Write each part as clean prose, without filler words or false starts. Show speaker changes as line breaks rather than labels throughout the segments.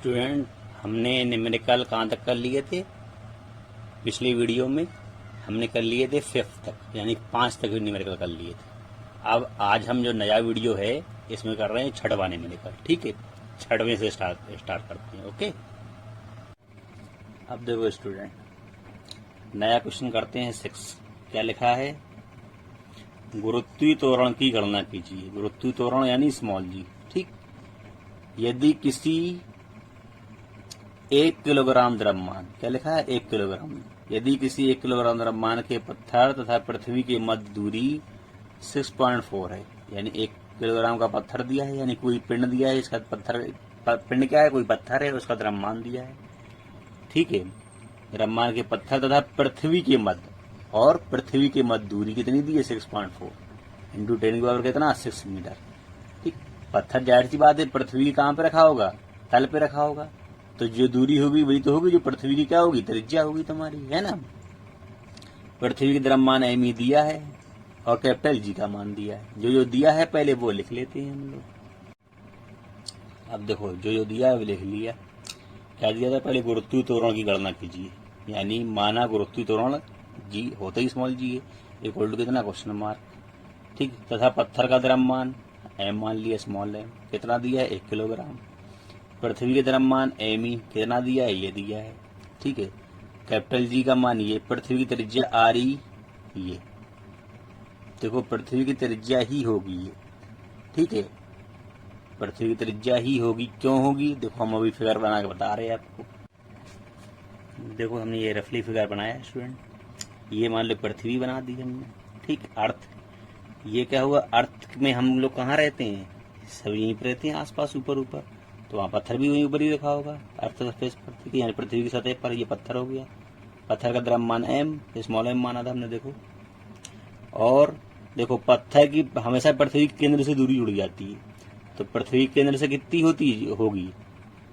Student, हमने numerical कहाँ तक कर लिए थे? पिछली वीडियो में हमने कर लिए थे 5th तक, यानी 5 तक न्यूमेरिकल कर लिए थे। अब आज हम जो नया वीडियो है इसमें कर रहे हैं 6वां न्यूमेरिकल। ठीक है, 6वें से स्टार्ट करते हैं। ओके, अब देखो स्टूडेंट, नया क्वेश्चन करते हैं 6। क्या लिखा है? गुरुत्वीय त्वरण की गणना कीजिए। गुरुत्वीय त्वरण यानी स्मॉल जी। ठीक, यदि किसी 1 किलोग्राम द्रव्यमान, क्या लिखा है? 1 किलोग्राम। यदि किसी 1 किलोग्राम द्रव्यमान के पत्थर तथा पृथ्वी के मध्य दूरी 6.4 है, यानी 1 किलोग्राम का पत्थर दिया है, यानी कोई पिंड दिया है, इसका पिंड क्या है? कोई पत्थर है, उसका द्रव्यमान दिया है। ठीक है, द्रव्यमान के पत्थर तथा पृथ्वी के मध्य, और पृथ्वी के मध्य दूरी कितनी दी है? 6.4 इंटू 10 की पावर कितना? 6 मीटर। ठीक, पत्थर जाहिर सी बात है पृथ्वी कहाँ पे रखा होगा? तल पे रखा होगा, तो जो दूरी होगी वही तो होगी जो पृथ्वी की क्या होगी? त्रिज्या होगी तुम्हारी, है ना। पृथ्वी का द्रव्यमान एम ही दिया है और कैपिटल जी का मान दिया है। जो जो दिया है पहले वो लिख लेते हैं हम लोग। अब देखो, जो जो दिया है वो लिख लिया। क्या दिया था? पहले गुरुत्वीय त्वरण की गणना कीजिए, यानी माना गुरुत्वीय त्वरण जी होता ही स्मॉल जी है, इक्वल टू कितना? Question mark. ठीक, तथा पत्थर का द्रव्यमान एम मान लिया, स्मॉल एम। कितना दिया है? 1 किलोग्राम। पृथ्वी के द्रव्यमान एम ई कितना दिया है? ये दिया है। ठीक है, कैपिटल जी का मान ये, पृथ्वी की त्रिज्या आर ई, ये देखो पृथ्वी की त्रिज्या ही होगी ये। ठीक है, पृथ्वी की त्रिज्या ही होगी। क्यों होगी? देखो हम अभी फिगर बना के बता रहे हैं आपको। देखो हमने ये रफली फिगर बनाया है स्टूडेंट, ये मान लो पृथ्वी बना दी हमने। ठीक, अर्थ, ये क्या हुआ? अर्थ में हम लोग कहाँ रहते हैं? सब यहीं पर रहते हैं आसपास, ऊपर ऊपर, तो वहाँ पत्थर भी वहीं ऊपर ही रखा होगा, अर्थ सरफेस पर, यानी पृथ्वी की सतह पर ये पत्थर हो गया। पत्थर का द्रव्यमान एम, स्मॉल एम माना था हमने। देखो, और देखो पत्थर की हमेशा पृथ्वी के केंद्र से दूरी जुड़ जाती है, तो पृथ्वी के केंद्र से कितनी होगी?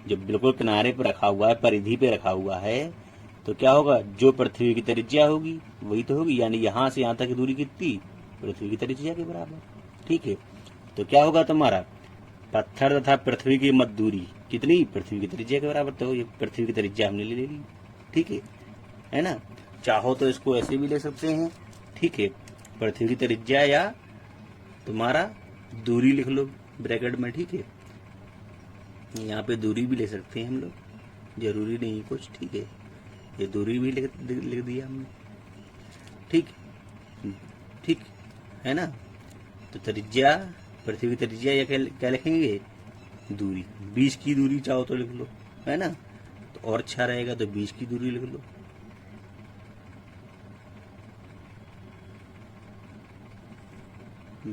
जब बिल्कुल किनारे पर रखा हुआ है, परिधि पे रखा हुआ है, तो क्या होगा? जो पृथ्वी की त्रिज्या होगी वही तो होगी, यानी यहाँ से यहाँ तक की दूरी कितनी? पृथ्वी की त्रिज्या के बराबर। ठीक है, तो क्या होगा तुम्हारा? पत्थर तथा पृथ्वी की मध्य दूरी कितनी? पृथ्वी की त्रिज्या के बराबर। तो ये पृथ्वी की त्रिज्या हमने ले ली। ठीक है ना। चाहो तो इसको ऐसे भी ले सकते हैं। ठीक है, पृथ्वी की त्रिज्या या तुम्हारा दूरी लिख लो ब्रैकेट में। ठीक है, यहाँ पे दूरी भी ले सकते हैं हम लोग, जरूरी नहीं कुछ। ठीक है, ये दूरी भी लिख दिया हमने। ठीक ठीक है ना। तो त्रिज्या, पृथ्वी की त्रिज्या या क्या लिखेंगे? दूरी। 20 की दूरी चाहो तो लिख लो, है ना, तो और अच्छा रहेगा, तो 20 की दूरी लिख लो।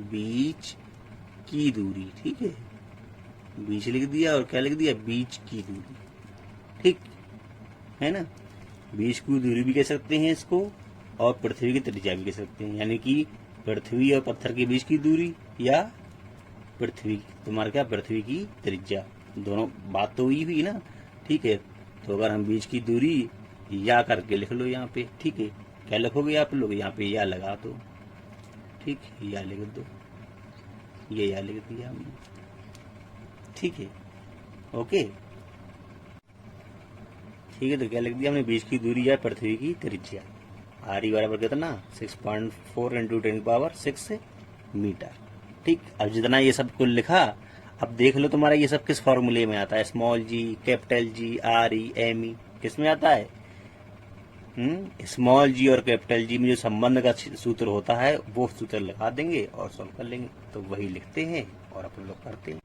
बीच की दूरी, ठीक है, बीच लिख दिया और क्या लिख दिया? बीच की दूरी। ठीक है ना, बीच की दूरी भी कह सकते हैं इसको, और पृथ्वी की त्रिज्या भी कह सकते हैं, यानी कि पृथ्वी और पत्थर के बीच की दूरी या पृथ्वी, तुम्हारा क्या? पृथ्वी की त्रिज्या। दोनों बात तो हुई भी ना। ठीक है, तो अगर हम बीच की दूरी या करके लिख लो यहाँ पे। ठीक है, क्या लिखोगे आप लोग? यहाँ पे या लगा दो। ठीक, या लिख दो, ये या लिख दिया हमने। ठीक है, ओके। ठीक है, तो क्या लिख दिया हमने? बीच की दूरी या पृथ्वी की त्रिज्या। आर ई बराबर कितना? 6.4 इंटू 10 की पावर 6 मीटर। ठीक, अब जितना ये सब कुल लिखा, अब देख लो तुम्हारा ये सब किस फॉर्मूले में आता है? Small G, capital G, R E, M E, किस में आता है? स्मॉल जी और कैपिटल जी में जो संबंध का सूत्र होता है वो सूत्र लगा देंगे और सॉल्व कर लेंगे। तो वही लिखते हैं और अपन लोग करते हैं।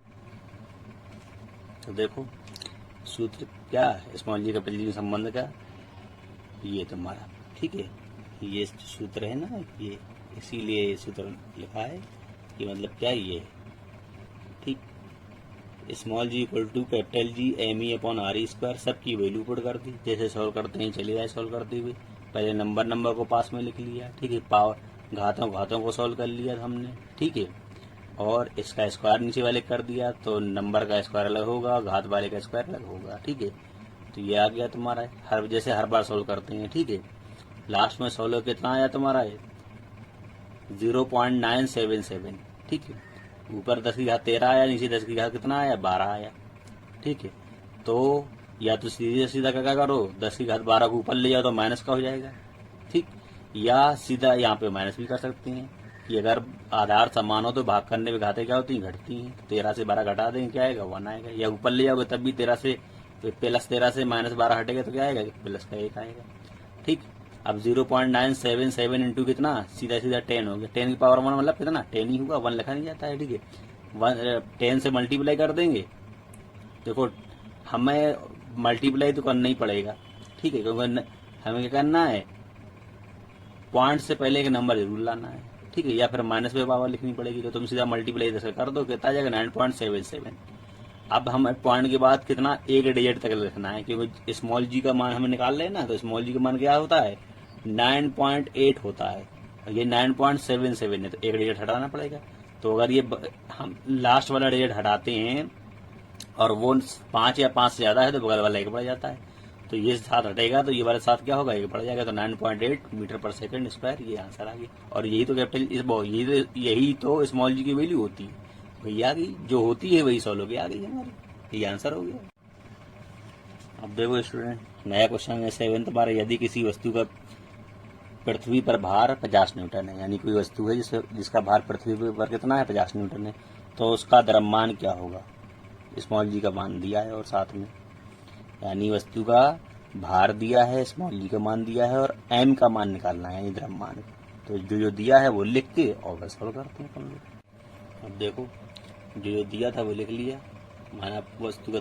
तो देखो सूत्र क्या है स्मॉल जी कैपिटल जी संबंध का? ये तुम्हारा, ठीक है, ये सूत्र है ना, ये इसीलिए ये सूत्र लिखा है कि मतलब क्या ये। ठीक, small G equal to capital G M E upon R E square, सबकी वैल्यू पुट कर दी। जैसे सॉल्व करते हैं चले जाए सॉल्व करते हुए। पहले नंबर को पास में लिख लिया। ठीक है, पावर घातों को सॉल्व कर लिया हमने। ठीक है, और इसका स्क्वायर नीचे वाले कर दिया, तो नंबर का स्क्वायर अलग होगा, घात वाले का स्क्वायर अलग होगा। ठीक है, तो ये आ गया तुम्हारा, जैसे हर बार सॉल्व करते हैं। ठीक है, लास्ट में सॉल्व कितना आया तुम्हारा? 0.977। ठीक है, ऊपर 10 की घात 13 आया, नीचे 10 की घात कितना आया? 12 आया। ठीक है, तो या तो सीधे सीधा क्या करो 10 की घात 12 को ऊपर ले जाओ तो माइनस का हो जाएगा, ठीक। या सीधा यहाँ पे माइनस भी कर सकते हैं कि अगर आधार समान हो तो भाग करने में घातें क्या होती हैं, घटती हैं। 13 से 12 घटा देंगे, क्या आएगा 1 आएगा। या ऊपर ले जाओगे तब भी 13 से प्लस 13 से माइनस 12 हटेगा तो क्या आएगा, प्लस का 1 आएगा, ठीक। अब 0.977 इंटू कितना, सीधा सीधा 10 हो गया। 10 की पावर 1 मतलब कितना, 10 ही होगा, 1 लिखा नहीं जाता है, ठीक है। 10 से मल्टीप्लाई कर देंगे, देखो हमें मल्टीप्लाई तो करना ही पड़ेगा, ठीक है, क्योंकि हमें क्या करना है, पॉइंट से पहले एक नंबर जरूर लाना है, ठीक है। या फिर माइनस में पावर लिखनी पड़ेगी, तो तुम सीधा मल्टीप्लाई जैसे कर दो, कितना आ जाएगा 9.77। अब हमें पॉइंट के बाद कितना, एक डिजिट तक लिखना है, क्योंकि स्मॉल जी का मान हमें निकाल रहे हैं ना, तो स्मॉल जी का मान क्या होता है, 9.8 होता है, और ये 9.77 है, तो एक डिजिट हटाना पड़ेगा। तो अगर ये हम लास्ट वाला डिजिट हटाते हैं और वो 5 या 5 से ज्यादा है तो बगल वाला 1 बढ़ जाता है, तो ये 7 हटेगा तो ये वाला 7 क्या होगा, 1 बढ़ जाएगा, तो 9.8 मीटर पर सेकंड स्क्वायर, ये आंसर आ गया। और यही तो कैपिटल यही तो स्मॉल जी की वैल्यू होती है, वही आ गई, जो होती है वही सॉल्व हो गया, आ गई हमारी, ये आंसर हो गया। अब देखो स्टूडेंट, नया क्वेश्चन है 7th बार, यदि किसी वस्तु का पृथ्वी पर भार 50 न्यूटन है, यानी कोई वस्तु है जिसका भार पृथ्वी पर कितना है, 50 न्यूटन है, तो उसका द्रव्यमान क्या होगा। स्मॉल जी का मान दिया है और साथ में यानी वस्तु का भार दिया है, स्मॉल जी का मान दिया है, और एम का मान निकालना है, यानी द्रव्यमान। तो जो दिया है वो लिख के और बस सॉल्व करते हैं अपन लोग। अब देखो जो दिया था वो लिख लिया, माना वस्तु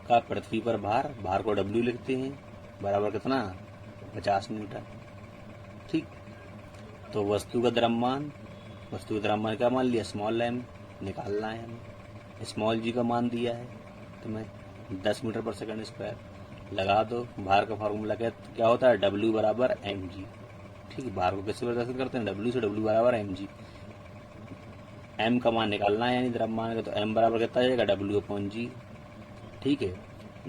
का पृथ्वी पर भार को डब्ल्यू लिखते हैं, बराबर कितना 50 न्यूटन, ठीक। तो वस्तु का द्रव्यमान क्या मान लिया, स्मॉल एम निकालना है हमें। स्मॉल जी का मान दिया है तुम्हें 10 मीटर पर सेकंड स्क्वायर, लगा दो। भार का फार्मूला क्या होता है, W बराबर mg, ठीक। भार को कैसे प्रदर्शित करते हैं, W से, W बराबर mg। m का मान निकालना है यानी द्रव्यमान का, तो m बराबर कितना जाएगा, W/g, ठीक है।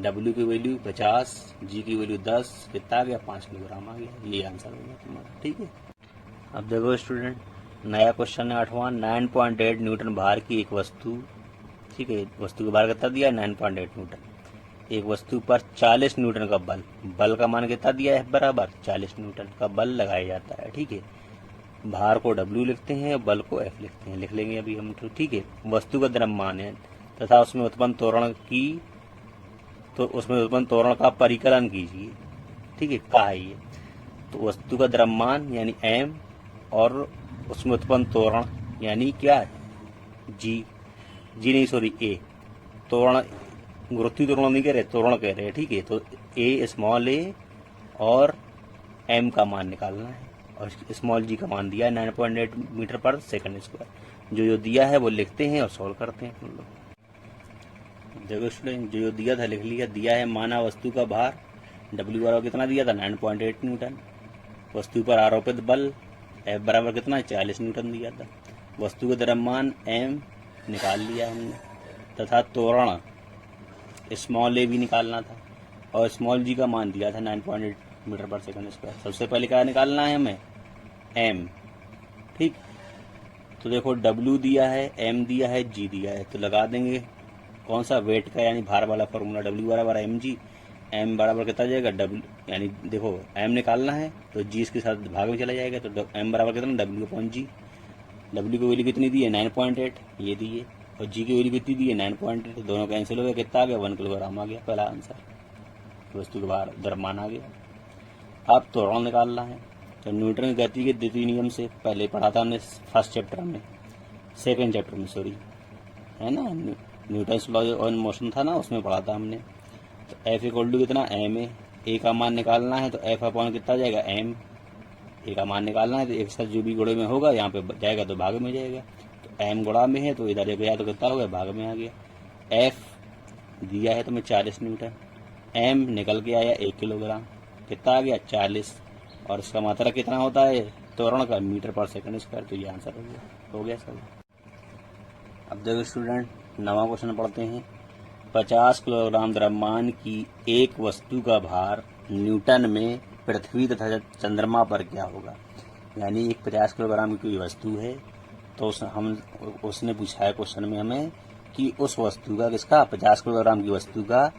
W की वैल्यू 50, g की वैल्यू 10, कितना आ गया 5 किलोग्राम आ गया, ये आंसर हो गया तुम्हारा, ठीक है। अब देखो स्टूडेंट, नया क्वेश्चन है 8वां, 9.8 न्यूटन भार की एक वस्तु, ठीक है, वस्तु का भार कितना दिया है 9.8 न्यूटन। एक वस्तु पर 40 न्यूटन का बल का मान कितना दिया है, बराबर 40 न्यूटन का बल लगाया जाता है, ठीक है। भार को W लिखते हैं और बल को F लिखते हैं, लिख लेंगे अभी हम, तो ठीक है। वस्तु का द्रव्यमान है तथा उसमें उत्पन्न त्वरण का परिकलन कीजिए, ठीक है, का है ये। तो वस्तु का द्रव्यमान यानी M और उसमें उत्पन्न त्वरण यानी क्या है, A। त्वरण गुरुत्वीय त्वरण नहीं कह रहे, त्वरण कह रहे हैं, ठीक है। तो A स्मॉल a और M का मान निकालना है, और स्मॉल g का मान दिया है 9.8 मीटर पर सेकंड स्क्वायर। जो दिया है वो लिखते हैं और सॉल्व करते हैं हम लोग। देखो स्टूडेंट, जो दिया था लिख लिया। दिया है माना वस्तु का भार W बराबर कितना दिया था 9.8 न्यूटन, वस्तु पर आरोपित बल F बराबर कितना 40 न्यूटन दिया था, वस्तु का द्रव्यमान M निकाल लिया हमने, तथा त्वरण स्मॉल a भी निकालना था, और स्मॉल g का मान दिया था 9.8 मीटर पर सेकंड स्क्वायर। सबसे पहले क्या निकालना है हमें, m, ठीक। तो देखो W दिया है, m दिया है, g दिया है, तो लगा देंगे कौन सा, वेट का यानी भार वाला फॉर्मूला, W बराबर mg, m बराबर कितना जाएगा W, यानी देखो m निकालना है तो g इसके साथ भाग में चला जाएगा, तो m बराबर कितना W/g। W की वैल्यू कितनी दी है 9.8, ये दी है, और g की वैल्यू कितनी दी है 9.8, दोनों कैंसिल हो गया, कितना आ गया 1 किलोग्राम आ गया, पहला आंसर, वस्तु के भार द्रव्यमान आ गया। अब त्वरण निकालना है, तो न्यूटन की गति के द्वितीय नियम से पहले पढ़ा था हमने फर्स्ट चैप्टर में, सेकेंड चैप्टर में सॉरी, है ना, न्यूटन्स लॉ ऑफ मोशन था ना, उसमें पढ़ा था हमने। तो F इक्वल टू कितना m है, a का मान निकालना है, तो F अपॉन कितना जाएगा m, a का मान निकालना है तो एक साथ जो भी गुणे में होगा यहाँ पे जाएगा तो भाग में जाएगा, तो m गुणा में है तो इधर गया तो कितना हो गया, भाग में आ गया। F दिया है तुम्हें 40 न्यूटन, m निकल के आया 1 किलोग्राम, कितना आ गया 40, और इसका मात्रा कितना होता है त्वरण का, मीटर पर सेकंड स्क्वायर, तो ये आंसर हो गया सब। अब देखो स्टूडेंट, नवा क्वेश्चन पढ़ते हैं। 50 किलोग्राम द्रव्यमान की एक वस्तु का भार न्यूटन में पृथ्वी तथा चंद्रमा पर क्या होगा। यानी एक 50 किलोग्राम की कोई वस्तु है, तो उसने पूछा है क्वेश्चन में हमें कि उस वस्तु का, किसका, 50 किलोग्राम की वस्तु का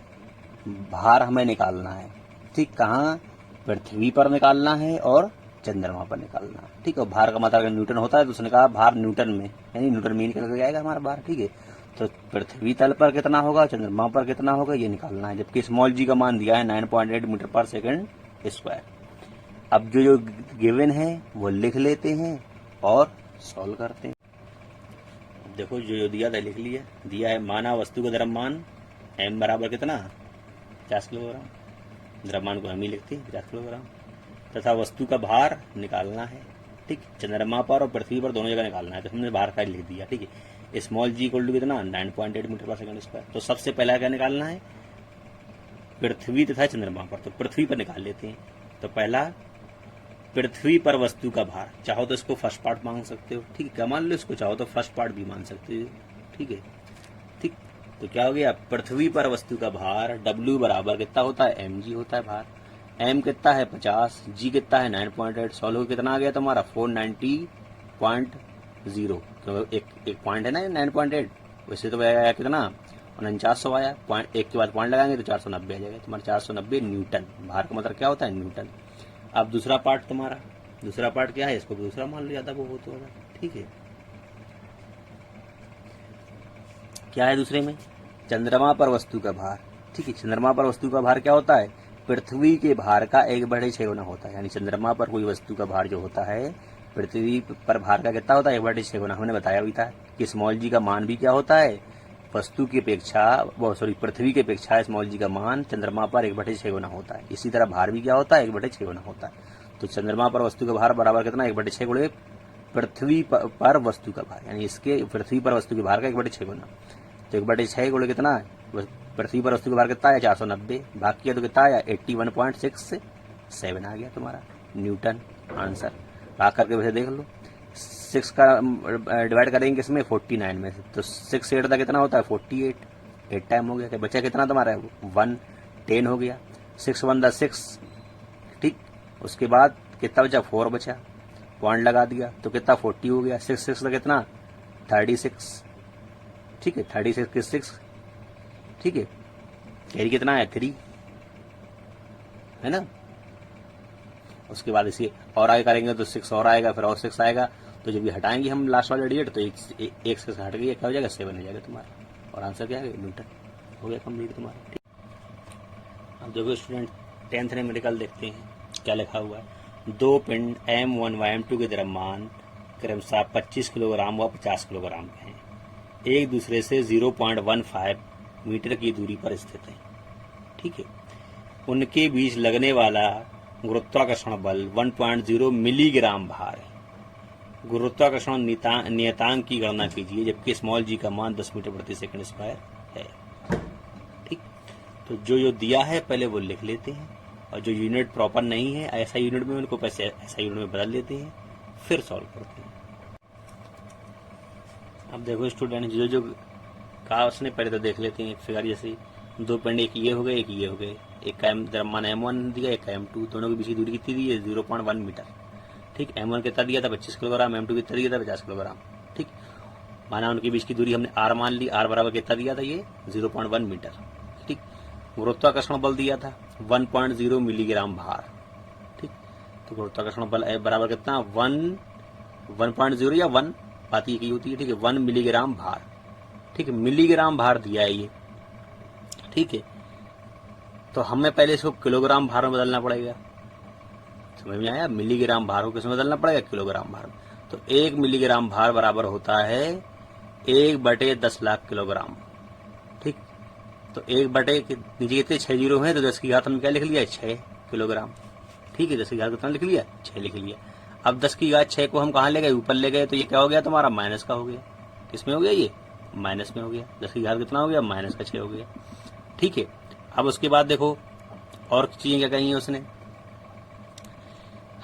भार हमें निकालना है। ठीक, कहाँ, पृथ्वी पर निकालना है और चंद्रमा पर निकालना है। ठीक, और भार का मतलब अगर न्यूटन होता है तो उसने कहा भार न्यूटन में, यानी न्यूटन में निकल के जाएगा हमारा भार। ठीक है, तो पृथ्वी तल पर कितना होगा, चंद्रमा पर कितना होगा, ये निकालना है। जबकि स्मॉल जी का मान दिया है 9.8 मीटर पर सेकंड स्क्वायर। अब जो गिवन है वो लिख लेते हैं और सॉल्व करते हैं। देखो जो दिया था लिख लिया। दिया है माना वस्तु का द्रव्यमान m बराबर कितना, 50 किलोग्राम। द्रव्यमान को हम ही लिखते हैं 50 किलोग्राम, तथा वस्तु का भार निकालना है। ठीक, चंद्रमा पर और पृथ्वी पर दोनों जगह निकालना है, तो हमने भार का लिख दिया। ठीक है, स्मॉल जी इक्वल टू कितना, 9.8 मीटर पर सेकंड स्क्वायर। तो सबसे पहला क्या निकालना है, पृथ्वी तथा चंद्रमा पर। तो पृथ्वी पर निकाल लेते हैं। तो पहला पृथ्वी पर वस्तु का भार, चाहो तो इसको फर्स्ट पार्ट मान सकते हो। ठीक है, क्या मान लो, इसको चाहो तो फर्स्ट पार्ट भी मान सकते हो। ठीक है, ठीक, तो क्या हो गया, पृथ्वी पर वस्तु का भार W बराबर कितना होता है, mg होता है भार। m कितना है 50, g कितना है 9.8। सॉल्व कितना आ गया तुम्हारा 490.0। तो एक पॉइंट है ना 9.8, वैसे तो आया कितना 4900 आया। पॉइंट एक के बाद पॉइंट लगाएंगे तो 490 आ जाएगा तुम्हारा, 490 न्यूटन। भार का मतलब क्या होता है, न्यूटन। अब दूसरा पार्ट तुम्हारा, दूसरा पार्ट क्या है, इसको दूसरा मान लो, ज्यादा वो होता होगा। ठीक है, क्या है दूसरे में, चंद्रमा पर वस्तु का भार। ठीक है, चंद्रमा पर वस्तु का भार क्या होता है, पृथ्वी के भार का 1/6 गुना होता है। यानी चंद्रमा पर कोई वस्तु का भार जो होता है, पृथ्वी पर भार का कितना होता है, 1/6 गुना। हमने बताया भी था कि स्मॉल जी का मान भी क्या होता है, वस्तु की अपेक्षा, पृथ्वी की अपेक्षा स्मॉल जी का मान चंद्रमा पर 1/6 गुना होता है। इसी तरह भार भी क्या होता है, 1/6 गुना होता है। तो चंद्रमा पर वस्तु का भार बराबर कितना, 1/6 गुणे पृथ्वी पर वस्तु का भार, यानी इसके पृथ्वी पर वस्तु के भार का 1/6 गुना। तो 1/6 गुणे कितना है, पृथ्वी पर वस्तु का भार कितना है, 490। भाग किया तो कितना आया, 81.67 आ गया तुम्हारा न्यूटन आंसर। भाग करके वैसे देख लो, 6 का डिवाइड करेंगे इसमें 49 में से, तो 6 8 का कितना होता है 48, 8 टाइम हो गया। बचा कितना तुम्हारा 1, 10 हो गया। 6 1 6। ठीक, उसके बाद कितना बचा, 4 बचा, पॉइंट लगा दिया तो कितना 40 हो गया। 6 6 का कितना 36। ठीक है, 36 के 6। ठीक है, कैरी कितना है 3, है ना। उसके बाद इसे और आगे करेंगे तो 6 और आएगा, फिर और 6 आएगा। तो जब ये हटाएंगे हम लास्ट वाला डिजिट तो एक से हट गया, क्या हो जाएगा 7 हो जाएगा तुम्हारा। और आंसर क्या है, न्यूटन हो गया कंप्लीट तुम्हारा। ठीक, अब देखो स्टूडेंट 10th न्यूमेरिकल देखते हैं क्या लिखा हुआ है। दो पिंड M1 व M2 के द्रव्यमान क्रमशः 25 किलोग्राम व 50 किलोग्राम के हैं, एक दूसरे से 0.15 मीटर की दूरी पर स्थित है। ठीक है, उनके बीच लगने वाला गुरुत्वाकर्षण बल 1.0 मिलीग्राम भार है। गुरुत्वाकर्षण नियतांक की गणना कीजिए, जबकि स्मॉल जी का मान 10 मीटर प्रति सेकंड स्क्वायर है। ठीक, तो जो दिया है पहले वो लिख लेते हैं, और जो यूनिट प्रॉपर नहीं है ऐसा यूनिट में उनको ऐसा यूनिट में बदल लेते हैं, फिर सॉल्व करते हैं। अब देखो स्टूडेंट जो कहा उसने पहले तो देख लेते हैं एक फिगर। जैसे दो पिंड, एक ये हो गए एक ये हो गए, एक का द्रव्यमान M1 दिया, एक का M2, दोनों के बीच की दूरी कितनी दी है 0.1 मीटर। ठीक, M1 कितना दिया था 25 किलोग्राम, M2 कितना दिया था 50 किलोग्राम। ठीक, माना उनके बीच की दूरी हमने R मान ली, R बराबर कितना दिया था ये 0.1 मीटर। ठीक, गुरुत्वाकर्षण बल दिया था 1.0 मिलीग्राम भार। ठीक, तो गुरुत्वाकर्षण बल बराबर कितना 1.0 या 1 बात ये की होती है। ठीक है, 1 मिलीग्राम भार। ठीक है, मिलीग्राम भार दिया है ये। ठीक है, तो हमें पहले इसको किलोग्राम भार में बदलना पड़ेगा। समझ में आया, मिलीग्राम भार को किसमें बदलना पड़ेगा, किलोग्राम भार। तो 1 मिलीग्राम भार बराबर होता है 1/10 लाख किलोग्राम। ठीक, तो 1/, नीचे कितने 6 जीरो हैं, तो 10 की घात हमने क्या लिख लिया 6 किलोग्राम। ठीक है, 10 की घात कितना लिख लिया 6 लिख लिया। अब 10 की घात 6 को हम कहाँ ले गए, ऊपर ले गए, तो ये क्या हो गया तुम्हारा माइनस का हो गया। किसमें हो गया, ये माइनस में हो गया। 10 की घात कितना हो गया, माइनस का 6 हो गया। ठीक है, अब उसके बाद देखो और चीजें क्या कही है उसने,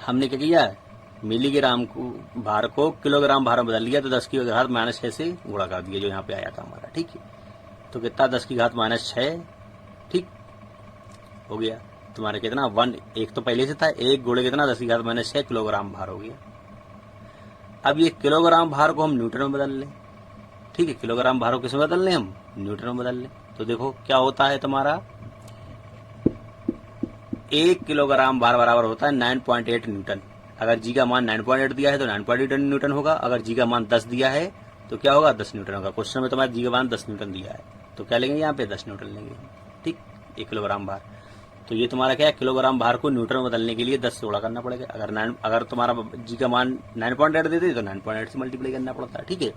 हमने क्या किया, मिलीग्राम को भार को किलोग्राम भार में बदल लिया, तो 10 की घात -6 से गुणा कर दिया जो यहाँ पे आया था हमारा। ठीक है, तो कितना 10 की घात -6। ठीक, हो गया तुम्हारा कितना 1, एक तो पहले से था, 1 गुणे कितना 10 की घात -6 किलोग्राम भार हो गया। अब ये किलोग्राम भार को हम न्यूटन में बदल लें, ठीक है, किलोग्राम भार को किसमें बदल लें हम, न्यूटन में बदल लें। तो देखो क्या होता है तुम्हारा, 1 किलोग्राम भार बराबर होता है 9.8 न्यूटन। अगर जी का मान 9.8 दिया है तो 9.8 न्यूटन होगा। अगर जी का मान 10 दिया है तो क्या होगा, 10 न्यूटन होगा। क्वेश्चन में तुम्हारा जी का मान 10 न्यूटन दिया है तो क्या लेंगे यहाँ पे, 10 न्यूटन लेंगे। ठीक, 1 किलोग्राम भार। तो ये तुम्हारा क्या है, किलोग्राम भार को न्यूटन में बदलने के लिए 10 से गुणा करना पड़ेगा। अगर तुम्हारा जी का मान 9.8 देते तो 9.8 से मल्टीप्लाई करना पड़ता है। ठीक है,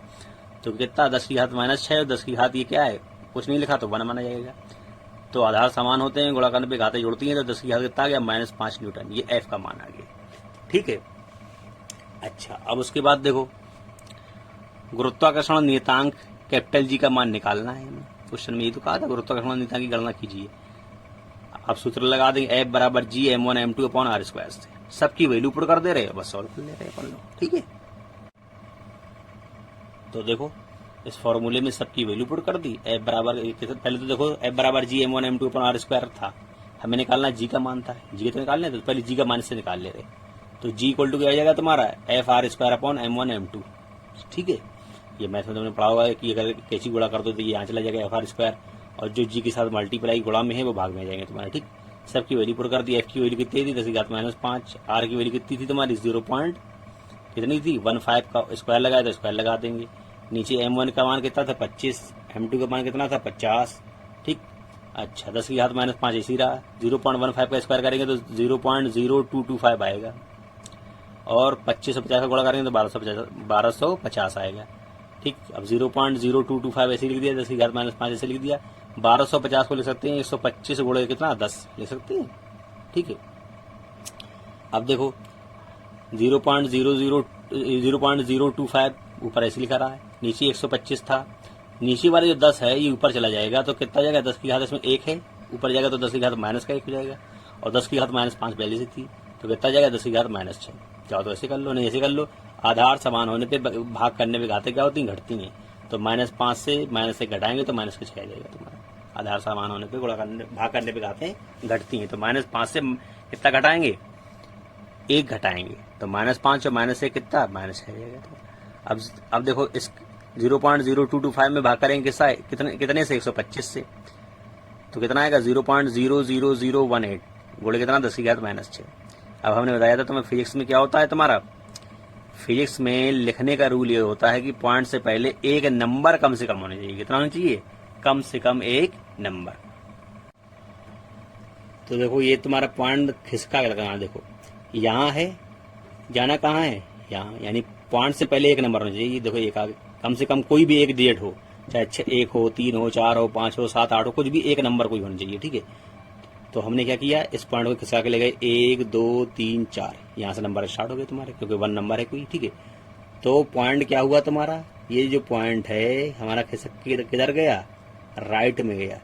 तो कितना, 10 की घात -6 और 10 की घात ये क्या है, कुछ नहीं लिखा तो 1 माना जाएगा। तो आधार समान होते हैं, गुणा करने पे घातें जुड़ती हैं, तो 10 की घात कितना आ गया, -5 न्यूटन। ये एफ का मान आ गया। ठीक है, अच्छा अब उसके बाद देखो, गुरुत्वाकर्षण नियतांक कैपिटल जी का मान निकालना है हमें। क्वेश्चन में ये तो कहा था गुरुत्वाकर्षण नियतांक की गणना कीजिए। अब सूत्र लगा देंगे, एफ बराबर जी m1 m2 upon r square से। सबकी वैल्यू पुट कर दे रहे हैं, बस सॉल्व कर ले रहे हैं अपन लोग। ठीक है, तो देखो इस फॉर्मूले में सबकी वैल्यू पुट कर दी। एफ बराबर, पहले तो देखो एफ बराबर जी m1 m2 upon r square था, हमें निकालना जी का मान था। जी तो निकालने तो पहले जी का मान से निकाल ले रहे। तो जी इक्वल टू क्या आ जाएगा तुम्हारा, F R square upon m1 m2। ठीक है, ये मैथ में तुमने पढ़ा हुआ है कि अगर कैसी गुणा कर दो तो ये यहाँ चला जाएगा एफ आर स्क्वायर, और जो जी के साथ मल्टीप्लाई गुणा में है वो भाग में आ जाएंगे तुम्हारे। ठीक, सबकी वैल्यू पुट कर दी। एफ की वैल्यू कितनी थी, 10 की घात -5। आर की वैल्यू कितनी थी तुम्हारी, 0 पॉइंट कितनी थी, 15 का स्क्वायर लगाया तो स्क्वायर लगा देंगे। नीचे m1 का मान कितना था, 25। m2 का मान कितना था, 50। ठीक, अच्छा 10 की घात -5 इसी रहा। 0.15 का स्क्वायर करेंगे तो 0.0225 आएगा, और 25 और 50 का गुणा करेंगे तो 1250 आएगा। ठीक, अब 0.0225 ऐसे लिख दिया, 10 की घात -5 ऐसे लिख दिया। 1250 को लिख सकते हैं 125 गुणे कितना, 10 लिख सकते हैं। ठीक है, अब देखो 0.025 ऊपर ऐसे लिखा रहा है, नीचे 125 था। नीचे वाले जो 10 है ये ऊपर चला जाएगा तो कितना जाएगा, 10 की घात इसमें 1 है, ऊपर जाएगा तो 10 की घात -1 हो जाएगा, और 10 की घात -5 पहले से थी तो कितना जाएगा, 10 की घात -6। चाहो तो ऐसे कर लो, नहीं ऐसे कर लो। आधार समान होने पे भाग करने पे घातें क्या होती हैं, घटती हैं। तो -5 से -1 घटाएंगे तो -6 आ जाएगा तुम्हारा। आधार समान होने पे भाग करने पे घातें घटती हैं, तो -5 से कितना घटाएंगे, 1 घटाएंगे, तो -5 और -1 कितना, -6 आ जाएगा। अब देखो इस 0.0225 में भाग करेंगे कितने से, 125 से, तो कितना आएगा, 0.00018 गुणे कितना, 10 की घात -6। अब हमने बताया था तुम्हें फिजिक्स में क्या होता है तुम्हारा, फिजिक्स में लिखने का रूल ये होता है कि पॉइंट से पहले एक नंबर कम से कम होना चाहिए। कितना होना चाहिए, कम से कम एक नंबर। तो देखो ये तुम्हारा पॉइंट खिसका के लगाना, देखो यहाँ है, जाना कहाँ है, यहाँ, यानी पॉइंट से पहले एक नंबर होना चाहिए। देखो एक आगे, कम से कम कोई भी एक डिजिट हो, चाहे 1 हो, 3 हो, 4 हो, 5 हो, 7, 8 हो, कुछ भी एक नंबर कोई होना चाहिए। ठीक है, तो हमने क्या किया, इस पॉइंट को खिसका के ले गए, 1 2 3 4, यहाँ से नंबर स्टार्ट हो गए तुम्हारे, क्योंकि 1 नंबर है कोई। ठीक है, तो पॉइंट क्या हुआ तुम्हारा, ये जो पॉइंट है हमारा खिसक के किधर गया, राइट में गया।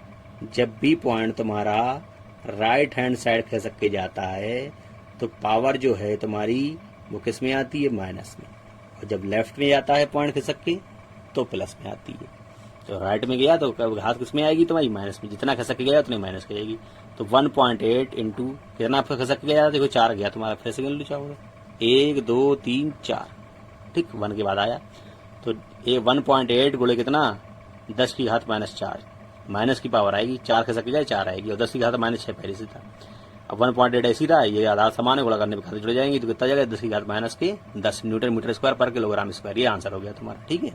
जब भी पॉइंट तुम्हारा राइट हैंड साइड खिसक के जाता है तो पावर जो है तुम्हारी वो किस में आती है, माइनस में, और जब लेफ्ट में जाता है पॉइंट खिसक के तो प्लस में आती है। तो राइट में गया तो घात किस में आएगी तुम्हारी, माइनस में, जितना खिसक के गया उतनी माइनस की जाएगी। तो 1.8 इंटू कितना खिसक के गया, देखो 4 गया तुम्हारा, फिर से गिन लो चाहो, 1 2 3 4। ठीक, 1 के बाद आया तो ये 1.8 गुणे कितना, 10 की घात -4, माइनस की पावर आएगी, 4 खिसक के जाए 4 आएगी, और 10 की घात -6 पहले से था। अब 1.8 ऐसी रहा, ये आधार समान है, गुणा करने पे घातें जुड़ जाएंगी तो कितना जाएगा, 10 की घात -10 न्यूटन मीटर स्क्वायर पर किलोग्राम स्क्वायर। ये आंसर हो गया तुम्हारा। ठीक है,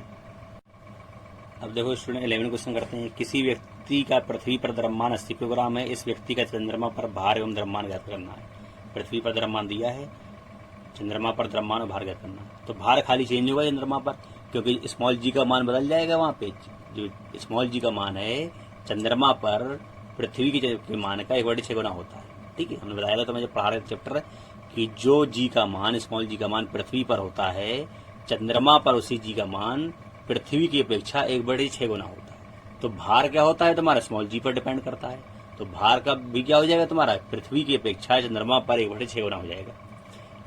अब देखो स्टूडेंट 11 क्वेश्चन करते हैं। किसी व्यक्ति का पृथ्वी पर द्रव्यमान 80 किलोग्राम है, इस व्यक्ति का चंद्रमा पर भार एवं द्रव्यमान ज्ञात करना है। पृथ्वी पर द्रव्यमान दिया है, चंद्रमा पर द्रव्यमान और भार ज्ञात करना है। तो भार खाली चेंज होगा चंद्रमा पर, क्योंकि स्मॉल जी का मान बदल जाएगा। वहाँ पे जो स्मॉल जी का मान है चंद्रमा पर पृथ्वी के मान का 1/6 गुना होता है। ठीक है, हमने बताया था तुम्हें जब पढ़ा रहे चैप्टर कि जो जी का मान, स्मॉल जी का मान पृथ्वी पर होता है, चंद्रमा पर उसी जी का मान पृथ्वी की अपेक्षा 1/6 गुना होता है। तो भार क्या होता है तुम्हारा, स्मॉल जी पर डिपेंड करता है। तो भार का भी क्या हो जाएगा तुम्हारा, पृथ्वी की अपेक्षा चंद्रमा पर 1/6 गुना हो जाएगा।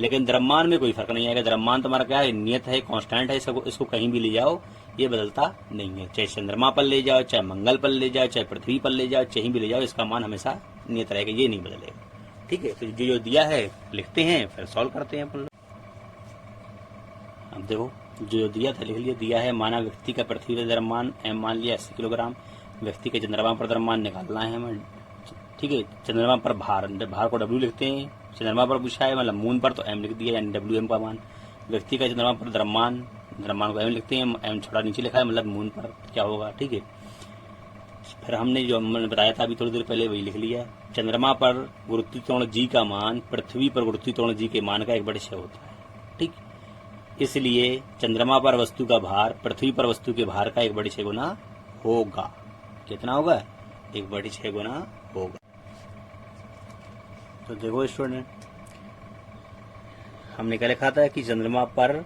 लेकिन द्रव्यमान में कोई फर्क नहीं आएगा। द्रव्यमान तुम्हारा क्या है, नियत है, कांस्टेंट है, इसको कहीं भी ले जाओ ये बदलता नहीं है। चाहे चंद्रमा पर ले जाओ, चाहे मंगल पर ले जाओ, चाहे पृथ्वी पर ले जाओ, कहीं भी ले जाओ, इसका मान हमेशा नियत रहेगा, ये नहीं बदलेगा। ठीक है, तो जो दिया है लिखते हैं, फिर सॉल्व करते हैं अपन लोग। अब देखो जो दिया था लिख लिया। दिया है माना व्यक्ति का पृथ्वी पर द्रव्यमान m मान लिया 80 किलोग्राम। व्यक्ति के चंद्रमा पर द्रव्यमान निकालना है हमें, ठीक है। चंद्रमा पर भार, भार को W लिखते हैं। चंद्रमा पर पूछा है मतलब मून पर, तो m लिख दिया, यानी WM का मान। व्यक्ति का चंद्रमा पर द्रव्यमान, द्रव्यमान को m लिखते हैं, m छोटा नीचे लिखा है, मतलब मून पर क्या होगा, ठीक है। फिर हमने जो हमने बताया था अभी थोड़ी देर पहले वही लिख लिया। चंद्रमा पर गुरुत्वाकर्षण G का मान पृथ्वी पर गुरुत्वाकर्षण G के मान का 1/6 होता है, ठीक। इसलिए चंद्रमा पर वस्तु का भार पृथ्वी पर वस्तु के भार का 1/6 गुना होगा। कितना होगा? 1/6 गुना होगा। तो देखो स्टूडेंट, हमने क्या लिखा था कि चंद्रमा पर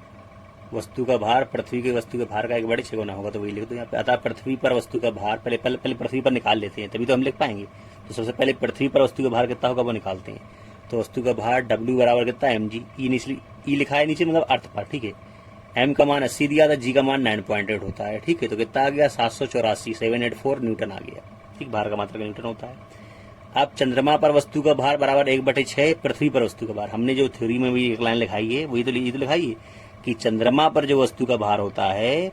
वस्तु का भार पृथ्वी के वस्तु के भार का 1/6 गुना होगा, तो वही लिख दो यहाँ पे। अतः पृथ्वी पर वस्तु का भार, पहले पृथ्वी पर निकाल लेते हैं, तभी तो हम लिख पाएंगे। तो सबसे पहले पृथ्वी पर वस्तु का भार कितना होगा वो निकालते हैं। तो वस्तु का भार W बराबर कितना है mg, ई लिखा है नीचे, मतलब अर्थ पर, ठीक है। m का मान 80 दिया था, g का मान 9.8 होता है, ठीक है। तो कितना आ गया? 784 न्यूटन आ गया, ठीक। भार का मात्रक न्यूटन होता है। अब चंद्रमा पर वस्तु का भार बराबर 1/6 पृथ्वी पर वस्तु का भार। हमने जो थ्योरी में भी एक लाइन लिखाई है वही तो लिखाई है कि चंद्रमा पर जो वस्तु का भार होता है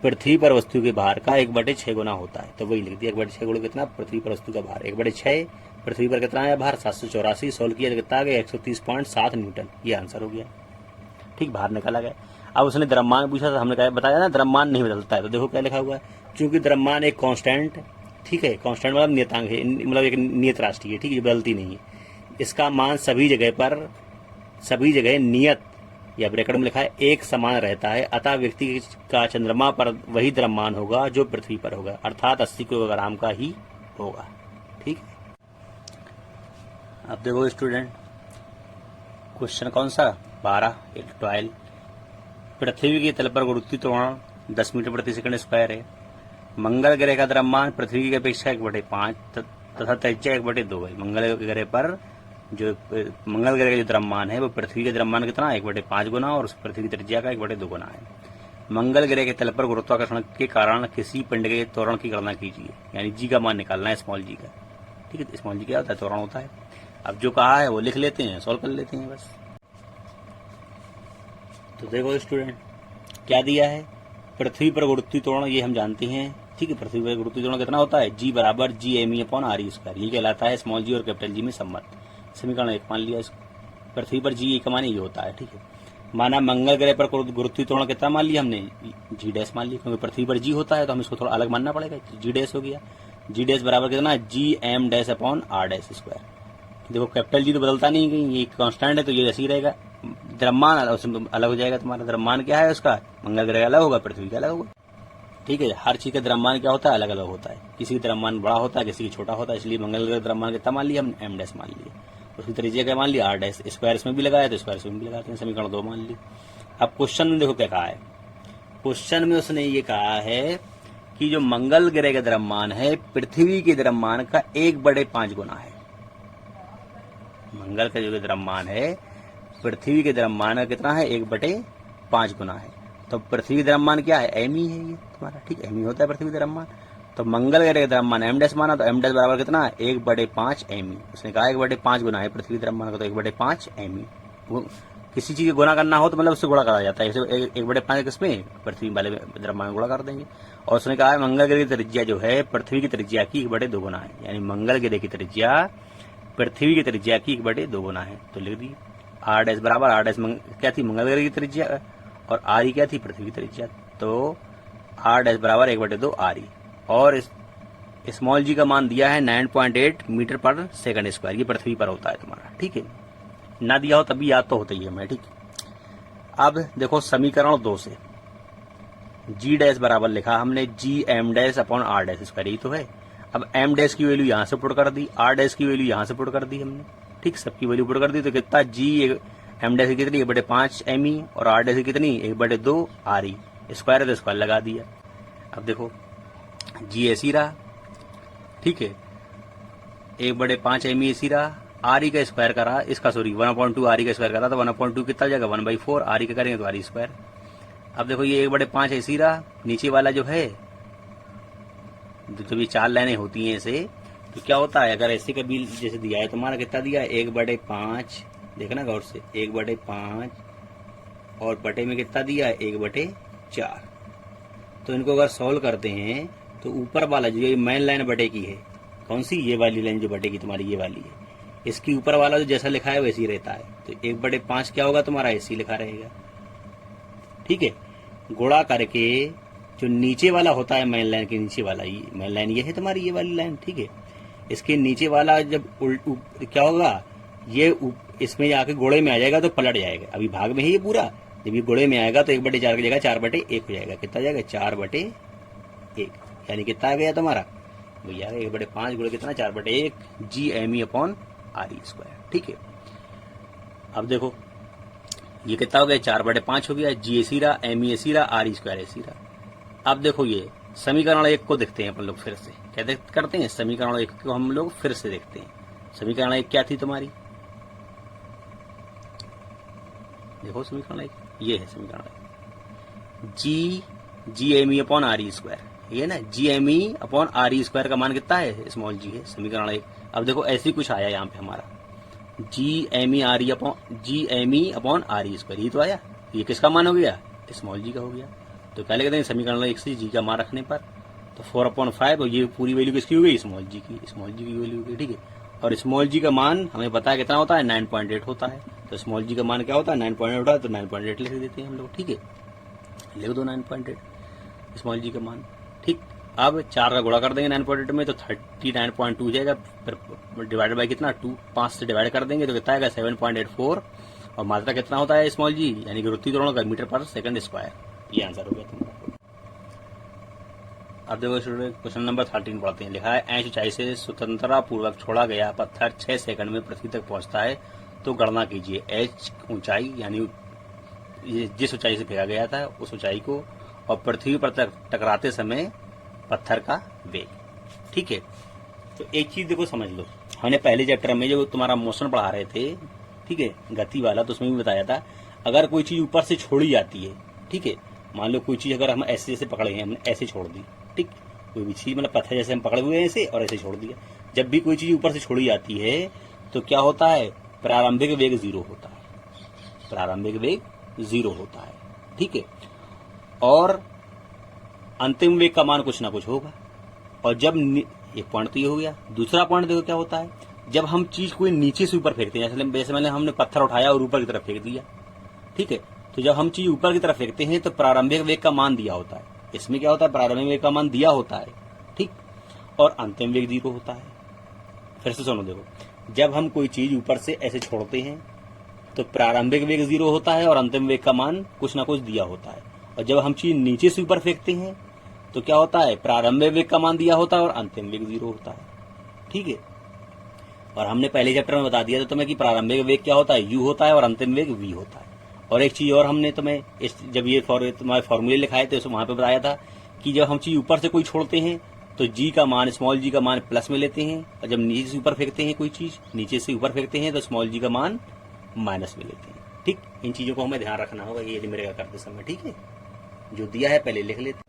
पृथ्वी पर वस्तु के भार का 1/6 गुना होता है, तो वही लिख दिया। 1/6 गुणा कितना? पृथ्वी पर वस्तु का भार 1/6। पृथ्वी पर कितना है भार? 784। सोल्व किया तो कितना आ गया? 130.7 न्यूटन। ये आंसर हो गया, ठीक। भार निकाला गया। अब उसने द्रव्यमान पूछा था, हमने बताया ना द्रव्यमान नहीं बदलता है। तो देखो क्या लिखा हुआ है, चूंकि द्रव्यमान एक कांस्टेंट, ठीक है, कांस्टेंट मतलब नियतांक है, मतलब एक नियत राशि है, ठीक है, बदलती नहीं है। इसका मान सभी जगह नियत या ब्रैकेट में लिखा है एक समान रहता है। अतः व्यक्ति का चंद्रमा पर वही द्रव्यमान होगा जो पृथ्वी पर होगा, अर्थात 80 किलोग्राम का ही होगा, ठीक। अब देखो स्टूडेंट, क्वेश्चन कौन सा? 12 पृथ्वी के तल पर गुरुत्वाकर्षण 10 मीटर प्रति सेकंड स्क्वायर है। मंगल ग्रह का द्रव्यमान पृथ्वी की अपेक्षा 1/5 तथा त्रिज्या 1/2 है। मंगल ग्रह पर जो मंगल ग्रह का जो द्रव्यमान है वो पृथ्वी के द्रव्यमान कितना? 1/5 गुना, और उस पृथ्वी की त्रिज्या का 1/2 गुना है। मंगल ग्रह के तल पर गुरुत्वाकर्षण के कारण किसी पिंड के त्वरण की गणना कीजिए, यानी जी का मान निकालना है, स्मॉल जी का, ठीक है। स्मॉल जी क्या होता है? त्वरण होता है। अब जो कहा है वो लिख लेते हैं, सॉल्व कर लेते हैं बस। तो देखो स्टूडेंट, क्या दिया है? पृथ्वी पर गुरुत्वाकर्षण, ये हम जानते हैं, ठीक है। पृथ्वी पर गुरुत्वाकर्षण कितना होता है? G बराबर G_me/r²। ये कहलाता है स्मॉल जी और कैपिटल जी में संबंध। समीकरण 1 मान लिया इसको। पृथ्वी पर G का मान ये होता है, ठीक है। माना मंगल ग्रह पर गुरुत्वाकर्षण कितना मान लिया हमने? G' मान लिया, क्योंकि पृथ्वी पर G होता है तो हम इसको थोड़ा अलग मानना पड़ेगा। G' हो गया। G' बराबर कितना? Gm'/r²। देखो कैपिटल जी तो बदलता नहीं, कहीं ये कांस्टेंट है तो ये ऐसे ही रहेगा। द्रव्यमान अलग हो जाएगा। तुम्हारा द्रव्यमान क्या है उसका? मंगल ग्रह अलग होगा, पृथ्वी का अलग होगा, ठीक है। हर चीज का द्रव्यमान क्या होता है? अलग अलग होता है। किसी का द्रव्यमान बड़ा होता है, किसी की छोटा होता है। इसलिए मंगल ग्रह द्रव्यमान कितना मान लिया हमने? m' मान लिया। उसकी त्रिज्या क्या मान लिया? r'। स्क्वायर इसमें भी लगाया तो स्क्वायर इसमें भी लगाते हैं। समीकरण 2 मान ली। अब क्वेश्चन में देखो क्या कहा है। क्वेश्चन में उसने ये कहा है कि जो मंगल ग्रह का द्रव्यमान है पृथ्वी के द्रव्यमान का 1/5 गुना है। मंगल का जो द्रव्यमान है पृथ्वी के द्रव्यमान का कितना है? 1/5 गुना है। तो पृथ्वी द्रव्यमान क्या है? m ही है ये तुम्हारा, ठीक। m ही होता है पृथ्वी द्रव्यमान। तो मंगल ग्रह का द्रव्यमान m' माना, तो m' बराबर कितना है? 1/5 m। उसने कहा 1/5 गुना है पृथ्वी द्रव्यमान का, तो 1/5 m। वो किसी चीज को गुना करना हो तो मतलब उससे गुणा करा जाता है। 1/5 किसमें? पृथ्वी वाले द्रव्यमान गुणा कर देंगे। और उसने कहा है मंगल ग्रह की त्रिज्या जो है पृथ्वी की त्रिज्या की 1/2 गुना है, यानी मंगल ग्रह की त्रिज्या पृथ्वी की त्रिज्या की 1/2 गुना है। तो लिख दी r' बराबर r' क्या थी? मंगल ग्रह की त्रिज्या, और r क्या थी? पृथ्वी की त्रिज्या। तो r' बराबर 1/2 r। और स्मॉल जी का मान दिया है 9.8 मीटर पर सेकंड स्क्वायर। ये पृथ्वी पर होता है तुम्हारा, ठीक है। ना दिया हो तभी याद तो होता ही है मैं, ठीक। अब देखो समीकरण 2 से G' बराबर लिखा हमने Gm'/r², यही तो है। अब m' की वैल्यू यहां से पुट कर दी, r' की वैल्यू यहां से पुट कर दी हमने, ठीक। सबकी वैल्यू पुट कर दी तो कितना? m' की कितनी? 1/5 me, और r' की कितनी? 1/2 r। स्क्वायर है तो स्क्वायर लगा दिया। अब देखो G ऐसी रहा, ठीक है, 1/5 me ऐसी रहा, r का स्क्वायर करा, इसका सॉरी 1/2 r का स्क्वायर करा तो 1/2 कितना जाएगा? 1/4 r का करेंगे तो r स्क्वायर। अब देखो ये 1/5 ऐसी रहा, नीचे वाला जो है जब ये 4 लाइनें होती हैं ऐसे तो क्या होता है? अगर ऐसे कभी जैसे दिया है तुम्हारा कितना दिया है? 1/5, देखना गौर से, 1/5 और बटे में कितना दिया है 1/4। तो इनको अगर सॉल्व करते हैं तो ऊपर वाला जो ये मेन लाइन बटे की है, कौन सी, ये वाली लाइन जो बटे की तुम्हारी ये वाली है, इसकी ऊपर वाला जो जैसा लिखा है वैसे ही रहता है। तो 1/5 क्या होगा तुम्हारा, ऐसे ही लिखा रहेगा। ठीक है, गुणा करके जो नीचे वाला होता है मेन लाइन के नीचे वाला, ये मेन लाइन ये है तुम्हारी ये वाली लाइन। ठीक है, इसके नीचे वाला जब क्या होगा, ये इसमें जाके गोड़े में आ जाएगा तो पलट जाएगा। अभी भाग में है ये पूरा, जब ये गोड़े में आएगा तो 1/4 की जगह 4/1 हो जाएगा। कितना जाएगा 4/1, यानी कितना आ गया तुम्हारा भैया 1/5 गुणे कितना 4/1 GME/RE²। ठीक है, अब देखो ये कितना हो गया 4/5 हो गया, GAC MEAC RE²AC। अब देखो ये समीकरण 1 को देखते हैं अपन लोग फिर से, क्या करते हैं, समीकरण 1 को हम लोग फिर से देखते हैं। समीकरण 1 क्या थी तुम्हारी, देखो समीकरण 1 ये है। समीकरण 1 GME/RE², ये ना GME/RE² का मान कितना है, स्मॉल जी है, समीकरण 1। अब देखो ऐसी कुछ आया यहाँ पे हमारा GME/RE², ये तो आया, ये किसका मान हो गया, स्मॉल जी का हो गया। तो क्या लिखते हैं समीकरण 1 से जी का मान रखने पर, तो 4/5 और ये पूरी वैल्यू किसकी हो गई, स्मॉल जी की वैल्यू हो गई। ठीक है, और स्मॉल जी का मान हमें पता है कितना होता है 9.8 होता है। तो स्मॉल जी का मान क्या होता है 9.8 होता है, तो 9.8 लिख देते हैं हम लोग। ठीक है, लिख दो 9.8 स्मॉल जी का मान। ठीक, अब 4 का गुणा कर देंगे 9.8 में तो 39.2 हो जाएगा, फिर डिवाइडेड बाई कितना 2, 5 से डिवाइड कर देंगे तो कितना आएगा 7.84, और मात्रा कितना होता है स्मॉल जी, यानी कि वृत्तीय त्वरण का मीटर/सेकंड²। ये आंसर हो गया तुम्हारा। अब देखो स्टूडेंट क्वेश्चन नंबर 13 पढ़ते हैं। लिखा है एच ऊंचाई से स्वतंत्रता पूर्वक छोड़ा गया पत्थर 6 सेकंड में पृथ्वी तक पहुंचता है, तो गणना कीजिए एच ऊंचाई, यानी जिस ऊंचाई से फेंका गया था उस ऊंचाई को, और पृथ्वी पर टकराते समय पत्थर का वेग। ठीक है, तो एक चीज देखो समझ लो, हमने पहले चैप्टर में जो तुम्हारा मोशन पढ़ा रहे थे, ठीक है, गति वाला, तो उसमें भी बताया था अगर कोई चीज ऊपर से छोड़ी जाती है, ठीक है, मान लो कोई चीज अगर हम ऐसे जैसे पकड़े हैं, हमने ऐसे छोड़ दी, ठीक, कोई भी चीज मतलब पत्थर जैसे हम पकड़े हुए हैं ऐसे और ऐसे छोड़ दिया, जब भी कोई चीज ऊपर से छोड़ी जाती है तो क्या होता है, प्रारंभिक वेग 0 होता है, प्रारंभिक वेग 0 होता है। ठीक है, और अंतिम वेग का मान कुछ ना कुछ होगा। और जब एक पॉइंट तो ये हो गया, दूसरा पॉइंट देखो क्या होता है, जब हम चीज कोई नीचे से ऊपर फेंकते हैं, जैसे मैंने हमने पत्थर उठाया और ऊपर की तरफ फेंक दिया, ठीक है, तो जब हम चीज ऊपर की तरफ फेंकते हैं तो प्रारंभिक वेग का मान दिया होता है, इसमें क्या होता है प्रारंभिक वेग का मान दिया होता है, ठीक, और अंतिम वेग 0 होता है। फिर से सुनो, देखो जब हम कोई चीज ऊपर से ऐसे छोड़ते हैं तो प्रारंभिक वेग 0 होता है और अंतिम वेग का मान कुछ ना कुछ दिया होता है, और जब हम चीज नीचे से ऊपर फेंकते हैं तो क्या होता है, प्रारंभिक वेग का मान दिया होता है और अंतिम वेग 0 होता है। ठीक है, और हमने पहले चैप्टर में बता दिया था तुम्हें कि प्रारंभिक वेग क्या होता है, u होता है और अंतिम वेग v होता है। और एक चीज और हमने तुम्हें जब ये तुम्हारे फॉर्मूले लिखाए थे वहां पे बताया था कि जब हम चीज ऊपर से कोई छोड़ते हैं तो g का मान, स्मॉल g का मान प्लस में लेते हैं, और जब नीचे से ऊपर फेंकते हैं कोई चीज, नीचे से ऊपर फेंकते हैं तो स्मॉल g का मान माइनस में लेते हैं। ठीक, इन चीजों को हमें ध्यान रखना होगा ये मेरे का करते समय। ठीक है, जो दिया है पहले लिख लेते।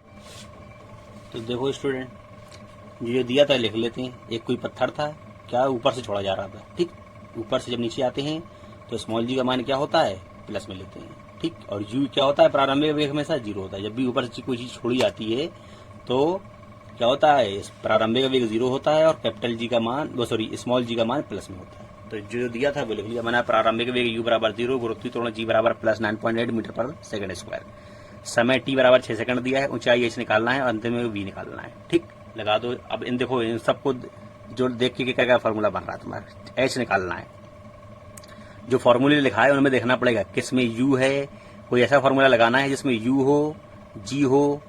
तो देखो स्टूडेंट, जो दिया था लिख लेते हैं। एक कोई पत्थर था, क्या ऊपर से छोड़ा जा रहा था, ठीक, ऊपर से जब नीचे आते हैं तो स्मॉल जी का मान क्या होता है, प्लस में लेते हैं, ठीक, और यू क्या होता है, प्रारंभिक वेग हमेशा 0 होता है। जब भी ऊपर से कोई चीज छोड़ी जाती है तो क्या होता है, प्रारंभिक वेग 0 होता है और कैपिटल जी का मान, स्मॉल जी का मान प्लस में होता है। तो जो दिया था वो लिख लिया मैंने, प्रारंभिक वेग u बराबर 0, गुरुत्वीय त्वरण g बराबर प्लस 9.8 मीटर/सेकंड², समय t बराबर 6 सेकंड दिया है, ऊंचाई h निकालना है और अंतिम में v निकालना है। ठीक, लगा दो। अब इन देखो इन सबको जो देख के क्या क्या फॉर्मूला बन रहा है तुम्हारा, h निकालना है, जो फॉर्मूले लिखा है उनमें देखना पड़ेगा किसमें u है, कोई ऐसा फॉर्मूला लगाना है जिसमें u हो, g हो,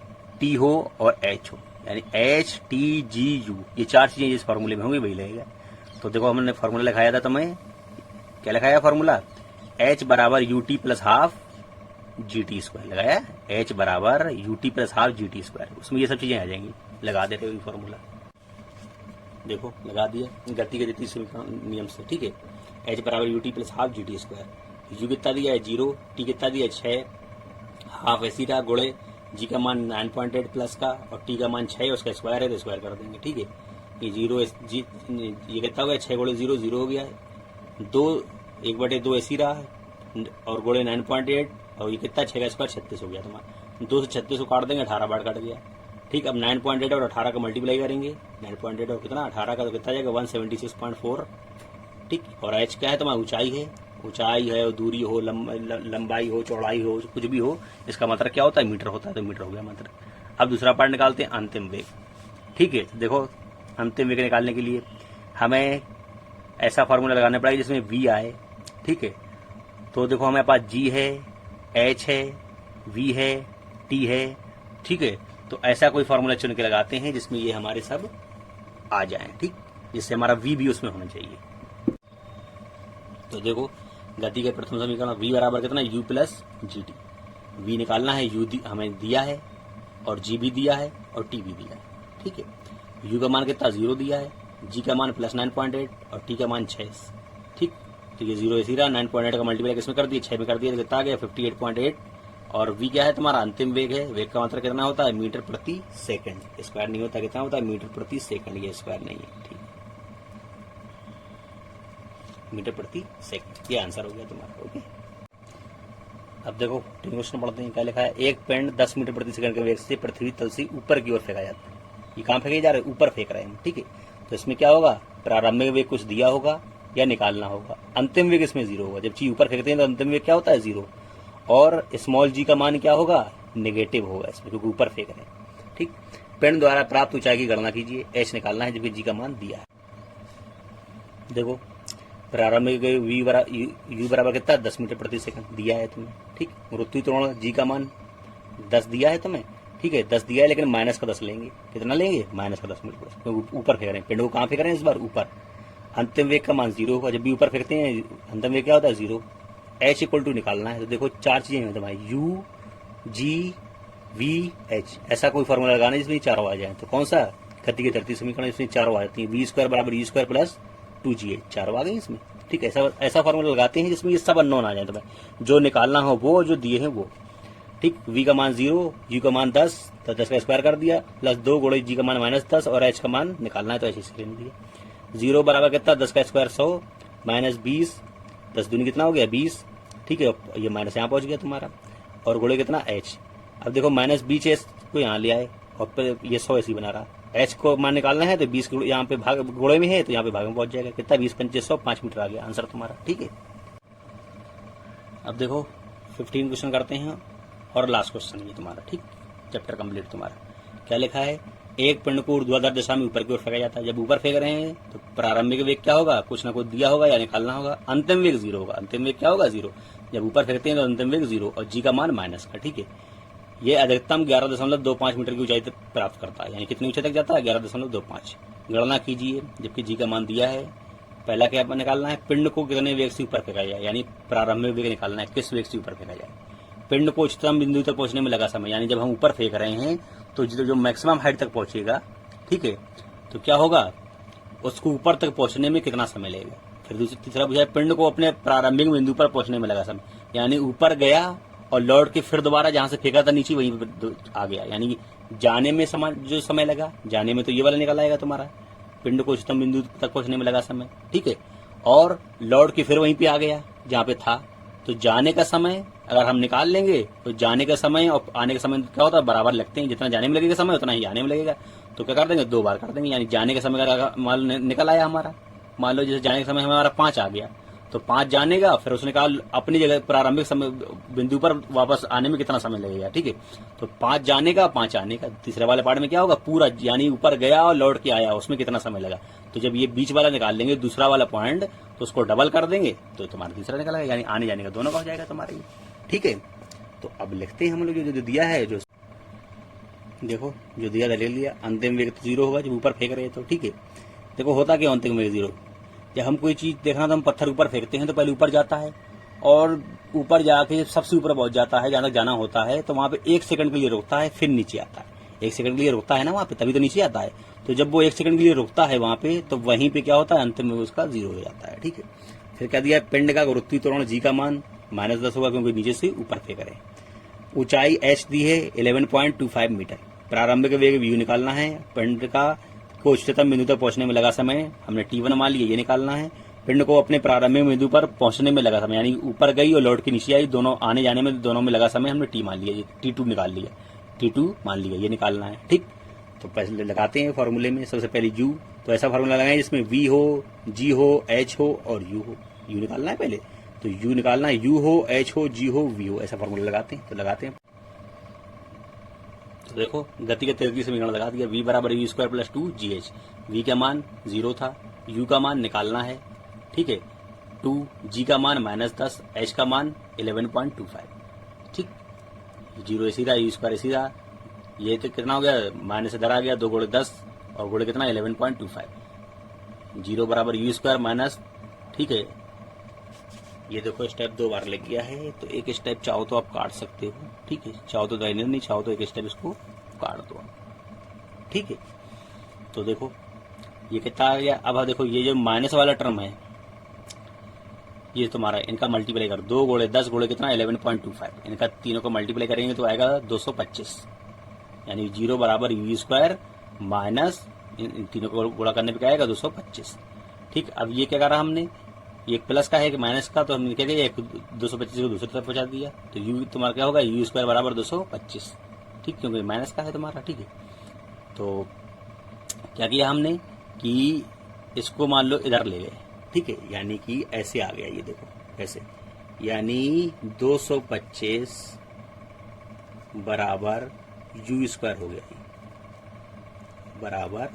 t हो और h हो, यानी h t g u, ये 4 चीजें जिस फॉर्मूले में होंगी वही लगेगा। तो देखो हमने फॉर्मूला लिखाया था तुम्हें, क्या लिखाया फॉर्मूला, h बराबर ut प्लस हाफ GT² लगाया, h बराबर ut प्लस हाफ GT², उसमें ये सब चीजें आ जाएंगी, लगा देते हो फॉर्मूला। देखो लगा दिया गति के जितनी नियम से। ठीक है, h बराबर ut plus half GT², u कितना दिया है 0, t कितना दिया है 6, हाफ ऐसी रहा, गुणे g का मान 9.8 प्लस का और t का मान 6, उसका स्क्वायर है तो स्क्वायर कर देंगे। ठीक है, ये 0 ये कितना हो गया, 6 गुणे 0 हो गया है, 2 1/2 ऐसी रहा और गुणे 9.8 और ये कितना 6 का स्क्वायर 36 हो गया तुम्हारा। 2 से 36 को काट देंगे, 18 बार कट गया। ठीक, अब 9.8 और 18 का मल्टीप्लाई करेंगे। 9.8 और कितना 18 का तो कितना जाएगा 176.4। ठीक, और एच क्या है तुम्हारा ऊंचाई है, ऊंचाई है और दूरी हो, लंबाई हो, चौड़ाई हो, कुछ भी हो, इसका मतलब क्या होता है मीटर होता है, तो मीटर हो गया मतलब। अब दूसरा पार्ट निकालते हैं अंतिम वेग। ठीक है, देखो अंतिम वेग निकालने के लिए हमें ऐसा फार्मूला लगाना पड़ेगा जिसमें वी आए। ठीक है, तो देखो हमारे पास जी है, एच है, वी है, टी है। ठीक है, तो ऐसा कोई फार्मूला चुन के लगाते हैं जिसमें ये हमारे सब आ जाएं। ठीक, जिससे हमारा वी भी उसमें होना चाहिए। तो देखो गति के प्रथम समीकरण वी बराबर कितना U plus G T. V निकालना है, यू हमें दिया है और जी भी दिया है और टी भी दिया है। ठीक है, यू का मान कितना 0 दिया है, जी का मान प्लस 9.8 और टी का मान 6। ठीक, तो ये 0 ऐसी रहा। 9.8 का मल्टीप्लाई किसमें कर दिया 6 में कर दिया, तो कितना आ गया 58.8। और वी क्या है तुम्हारा अंतिम वेग है। वेग का मतलब कितना होता है मीटर प्रति सेकंड, स्क्वायर नहीं होता, कितना होता है मीटर प्रति सेकंड, ये स्क्वायर नहीं है। ठीक, मीटर प्रति सेकंड, ये आंसर हो गया तुम्हारा। ओके, अब देखो क्वेश्चन पढ़ते हैं। क्या लिखा है, एक पेंड 10 मीटर प्रति सेकंड के वेग से पृथ्वी तल से ऊपर की ओर फेंका जाता है। ये कहाँ फेंके जा रहे हैं, ऊपर फेंक रहे हैं। ठीक है, तो इसमें क्या होगा, प्रारंभिक वेग कुछ दिया होगा या निकालना होगा। अंतिम वेग इसमें 0 होगा। जब चीज ऊपर फेंकते हैं तो अंतिम वेग क्या होता है 0, और स्मॉल जी का मान क्या होगा नेगेटिव होगा इसमें, क्योंकि ऊपर फेंक रहे हैं। ठीक, पेंड द्वारा प्राप्त ऊंचाई की गणना कीजिए। एच निकालना है जबकि जी का मान दिया है। देखो प्रारंभिक वी बराबर यू बराबर कितना 10 मीटर प्रति सेकंड दिया है तुम्हें। ठीक, गुरुत्वीय त्वरण जी का मान 10 दिया है तुम्हें। ठीक है, 10 दिया है लेकिन माइनस का 10 लेंगे। कितना लेंगे, माइनस का 10 मीटर, क्योंकि ऊपर फेंक रहे हैं। पेंड को कहाँ फेंक रहे हैं इस बार, ऊपर। अंतिम वेग का मान 0 होगा। जब भी ऊपर फेंकते हैं अंतिम वेग क्या होता है 0। एच इक्वल टू निकालना है। तो देखो 4 चीजें हैं तुम्हारी, यू जी वी एच। ऐसा कोई फॉर्मूला लगाना है जिसमें चारों आ जाए। तो कौन सा, गति के तृतीय समीकरण इसमें चारों आ जाती है। वी स्क्वायर बराबर यू स्क्वायर प्लस 2g, चारों आ गए इसमें। ठीक है, ऐसा फॉर्मूला लगाते हैं जिसमें ये सब अननोन आ जाए तुम्हें, जो निकालना हो वो, जो दिए हैं वो। ठीक, वी का मान 0, यू का मान 10, तो 10 का स्क्वायर कर दिया, प्लस 2 गुणे जी का मान -10 और एच का मान निकालना है तो ऐसे स्क्रीन दिया। 0 बराबर कितना 10 का स्क्वायर 100 माइनस 20, 10 दूनी कितना हो गया 20। ठीक है, ये माइनस यहाँ पहुंच गया तुम्हारा, और गुणे कितना एच। अब देखो -20 को यहाँ ले आए और फिर ये 100 ऐसी बना रहा। एच को मान निकालना है तो 20 यहाँ पे भाग गुणे में है तो यहाँ पे भाग में पहुंच जाएगा। कितना 20 25 100, 5 मीटर आ गया आंसर तुम्हारा। ठीक है, अब देखो 15 क्वेश्चन करते हैं और लास्ट क्वेश्चन ये तुम्हारा। ठीक, चैप्टर कंप्लीट तुम्हारा। क्या लिखा है, एक पिंड को ऊर्ध्वाधर दिशा में ऊपर की ओर फेंका जाता है। जब ऊपर फेंक रहे हैं तो प्रारंभिक वेग क्या होगा, कुछ ना कुछ दिया होगा या निकालना होगा। अंतिम वेग 0 होगा। अंतिम वेग क्या होगा 0। जब ऊपर फेंकते हैं तो अंतिम वेग 0 और जी का मान माइनस का। ठीक है, ये अधिकतम 11.25 मीटर की ऊंचाई तक प्राप्त करता है। यानी कितनी ऊंचाई तक जाता है 11.25। गणना कीजिए जबकि जी का मान दिया है। पहला क्या निकालना है, पिंड को कितने वेग से ऊपर फेंका जाए, यानी प्रारंभिक वेग निकालना है, किस वेग से ऊपर फेंका जाए। पिंड को उच्चतम बिंदु तक पहुंचने में लगा समय, यानी जब हम ऊपर फेंक रहे हैं तो जो मैक्सिमम हाइट तक पहुंचेगा, ठीक है, तो क्या होगा, उसको ऊपर तक पहुंचने में कितना समय लगेगा। फिर तीसरा पूछा, पिंड को अपने प्रारंभिक बिंदु पर पहुंचने में लगा समय, यानी ऊपर गया और लौट के फिर दोबारा जहां से फेंका था नीचे वहीं आ गया, यानी जाने में जो समय लगा, जाने में तो ये वाला निकल आएगा तुम्हारा, पिंड को उच्चतम बिंदु तक पहुंचने में लगा समय। ठीक है, और लौट के फिर वहीं पे आ गया जहां पे था। तो जाने का समय अगर हम निकाल लेंगे तो जाने का समय और आने का समय क्या होता है, बराबर लगते हैं। जितना जाने में लगेगा समय उतना ही आने में लगेगा। तो क्या कर देंगे, 2 बार कर देंगे। यानी जाने का समय अगर मान लो निकल आया हमारा, मान लो जैसे जाने का समय हमारा 5 आ गया, तो 5 जाने का, फिर उसने कहा अपनी जगह प्रारंभिक समय बिंदु पर वापस आने में कितना समय लगेगा। ठीक है, तो 5 जाने का 5 आने का। तीसरे वाले पार्ट में क्या होगा, पूरा यानी ऊपर गया और लौट के आया, उसमें कितना समय लगा। तो जब ये बीच वाला निकाल लेंगे दूसरा वाला पॉइंट, तो उसको डबल कर देंगे तो तुम्हारा तीसरा निकल आएगा, यानी आने जाने का दोनों का हो जाएगा तुम्हारे। ठीक है, तो अब लिखते हैं हम लोग जो दिया है, जो देखो जो दिया था ले लिया। अंतिम वेग तो 0 होगा जब ऊपर फेंक रहे हैं तो। ठीक है, देखो होता क्या अंतिम वेग 0, जब हम कोई चीज देखना तो हम पत्थर ऊपर फेंकते हैं तो पहले ऊपर जाता है और ऊपर जाके सबसे ऊपर पहुंच जाता है जहां तक जाना होता है, तो वहां पे 1 सेकंड के लिए रुकता है, फिर नीचे आता है। 1 सेकंड के लिए रुकता है ना वहां पे, तभी तो नीचे आता है। तो जब वो 1 सेकंड के लिए रुकता है वहां पे, तो वहीं पे क्या होता है, अंतिम में उसका 0 हो जाता है। ठीक है, फिर क्या दिया है, पिंड का गुरुत्वीय त्वरण जी का मान -10 होगा क्योंकि नीचे से ऊपर फेंक रहे। ऊंचाई h दी है 11.25 मीटर। प्रारंभिक वेग v निकालना है। पिंड का को उच्चतम बिंदु तक पहुंचने में लगा समय हमने t1 मान लिया, ये निकालना है। पिंड को अपने प्रारंभिक बिंदु पर पहुंचने में लगा समय, यानी ऊपर गई और लौट के नीचे आई, दोनों आने जाने में दोनों में लगा समय हमने टी मान लिया, T2 निकाल लिया, T2 मान लिया, ये निकालना है। ठीक, तो पहले लगाते हैं फॉर्मूले में। सबसे पहले U, तो ऐसा फॉर्मूला लगाएं जिसमें V हो, G हो, H हो और U हो। U निकालना है पहले, तो U निकालना है, U हो, H हो, G हो, V हो, ऐसा फॉर्मूला लगाते हैं। तो लगाते हैं, तो देखो गति के तेजी समीकरण लगा दिया। V बराबर U square plus 2GH। V का मान 0 था, U का मान निकालना है, ठीक है, 2, G का मान -10, H का मान 11.25। ठीक, 0 ऐसी रहा, U स्क्वायर ऐसी रहा, ये तो कितना हो गया, माइनस इधर आ गया, 2 गुणे 10 और गुणे कितना 11.25। 0 बराबर U स्क्वायर माइनस, ठीक है, ये देखो स्टेप 2 बार लग गया है, तो एक स्टेप चाहो तो आप काट सकते हो, ठीक है, चाहो तो दाहिने नहीं, चाहो तो एक स्टेप इसको काट दो, ठीक है। तो देखो ये कितना आ गया। अब देखो ये जो माइनस वाला टर्म है, ये तुम्हारा, इनका मल्टीप्लाई कर, 2 गुणे 10 गुणे कितना 11.25, इनका तीनों को मल्टीप्लाई करेंगे तो आएगा 225, यानी 0 बराबर U स्क्वायर माइनस, इन तीनों को गुणा करने पे क्या आएगा 225। ठीक, अब ये क्या करा हमने, ये प्लस का है कि माइनस का, तो हमने क्या किया, 225 को दूसरी तरफ पहुंचा दिया, तो U तुम्हारा क्या होगा, U स्क्वायर बराबर 225। ठीक, क्योंकि माइनस का है तुम्हारा, ठीक है। तो क्या किया हमने कि इसको मान लो इधर ले गए, ठीक है, यानी कि ऐसे आ गया, ये देखो ऐसे, यानी 225 बराबर U स्क्वायर हो गया, बराबर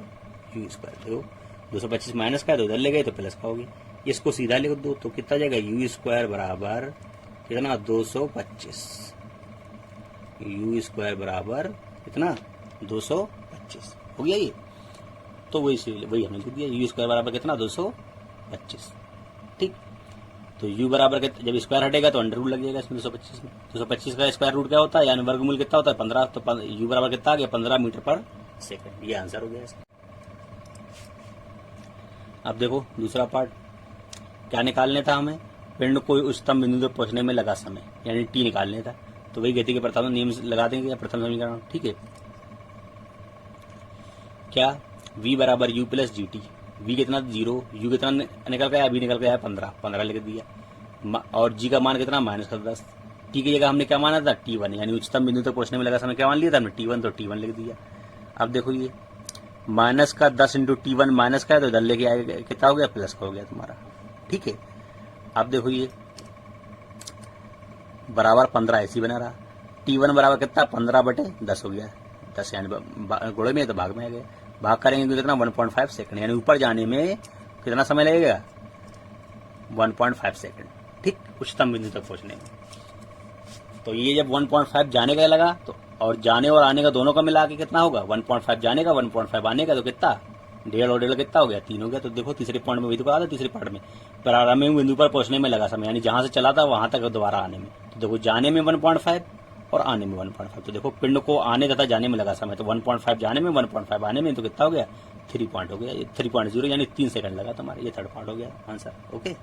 U स्क्वायर। देखो 225 माइनस का है तो इधर ले गए तो प्लस का हो गया, इसको सीधा लिख दो तो कितना जाएगा, U स्क्वायर बराबर कितना 225, U स्क्वायर बराबर कितना 225 हो गया ये। तो वही हमने लिख दिया, U स्क्वायर बराबर कितना 225। ठीक, तो U बराबर जब स्क्वायर हटेगा तो अंडर रूट लग जाएगा इसमें 225 में। 225 का स्क्वायर रूट क्या होता है, यानी वर्गमूल कितना होता है 15, तो U बराबर कितना आ गया 15 मीटर पर सेकंड, ये आंसर हो गया इसका। अब देखो दूसरा पार्ट, क्या निकालने था हमें, पिंड को उच्चतम बिंदु तक पहुंचने में लगा समय, यानी T निकालने था। तो वही गति के प्रथम नियम लगा देंगे, प्रथम समीकरण, ठीक है। क्या, V बराबर U प्लस GT, V कितना 0, U कितना निकल गया, V निकल गया है 15 लिख दिया, और G का मान कितना -10। T की जगह हमने क्या माना था T1, यानी उच्चतम बिंदु तक पहुंचने में लगा समय क्या मान लिया था हमने T1, तो T1 लिख दिया। अब देखो ये माइनस का 10 इंटू T1 माइनस का है, तो इधर लेके आएगा कितना हो गया, प्लस का हो गया तुम्हारा, ठीक है। अब देखो ये बराबर 15 ऐसी बना रहा, T1 बराबर कितना 15/10 हो गया, 10 यानी गुणे में तो भाग में आ गया, भाग करेंगे तो कितना 1.5 सेकंड, यानी ऊपर जाने में कितना समय लगेगा 1.5 सेकंड, ठीक, उच्चतम बिंदु तक पहुंचने में। तो ये जब 1.5 जाने का लगा, तो और जाने और आने का दोनों का मिला के कितना होगा, 1.5 जाने का 1.5 आने का, तो कितना 1.5 और 1.5 कितना हो गया 3 हो गया। तो देखो तीसरे पॉइंट में वही तो कहा था, तीसरे पार्ट में प्रारंभिक बिंदु पर पहुंचने में लगा समय, यानी जहां से चला था वहां तक दोबारा आने में। तो देखो जाने में 1.5 और आने में 1.5, तो देखो पिंड को आने तथा जाने में लगा समय, तो 1.5 जाने में 1.5 आने में, तो कितना हो गया 3 पॉइंट हो गया, 3.0 यानी 3 सेकंड लगा तुम्हारा, ये थर्ड पार्ट हो गया आंसर, ओके।